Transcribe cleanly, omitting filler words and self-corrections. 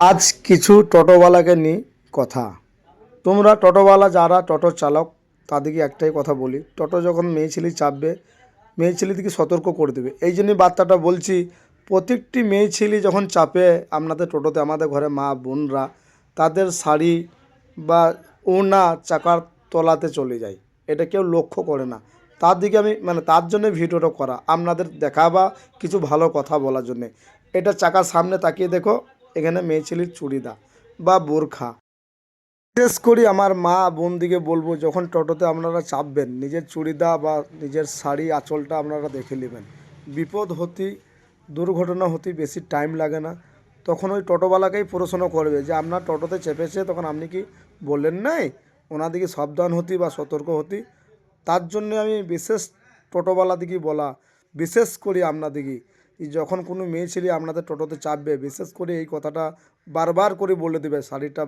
আজ কিছু টোটোওয়ালাকে নিয়ে কথা। তোমরা টোটোওয়ালা যারা টোটো চালক তাদেরকে একটাই কথা বলি, টোটো যখন মেয়ে ছেলে চাপবে মেয়ে ছেলেদেরকে সতর্ক করে দেবে। এই জন্যই বার্তাটা বলছি, প্রত্যেকটি মেয়ে ছেলে যখন চাপে আপনাদের টোটোতে, আমাদের ঘরে মা বোনরা তাদের শাড়ি বা ওড়না চাকার তলাতে চলে যায়, এটা কেউ লক্ষ্য করে না। তার দিকে আমি তার জন্য ভিডিওটা করা, আপনাদের দেখাবা কিছু ভালো কথা বলার জন্যে। এটা চাকার সামনে তাকিয়ে দেখো, এখানে মেয়ে ছেলের চুড়িদার বা বোরখা। বিশেষ করে আমার মা বোনদিকে বলবো, যখন টোটোতে আপনারা চাপবেন নিজের চুড়িদার বা নিজের শাড়ি আঁচলটা আপনারা দেখে নেবেন। বিপদ হতে, দুর্ঘটনা হতে বেশি টাইম লাগে না। তখন ওই টোটোওয়ালাকেই প্রশ্ন করবে যে আপনার টোটোতে চেপেছে, তখন আপনি কি বললেন নাই ওনাদিকে সাবধান হতি বা সতর্ক হতি। তার জন্যে আমি বিশেষ টোটোওয়ালাদিকে বলা, বিশেষ করে আপনাদিকে, যখন কোনো মেয়ে ছেলে আপনাদের টোটোতে চাপবে বিশেষ করে এই কথাটা বারবার করে বলে দেবে, শাড়িটা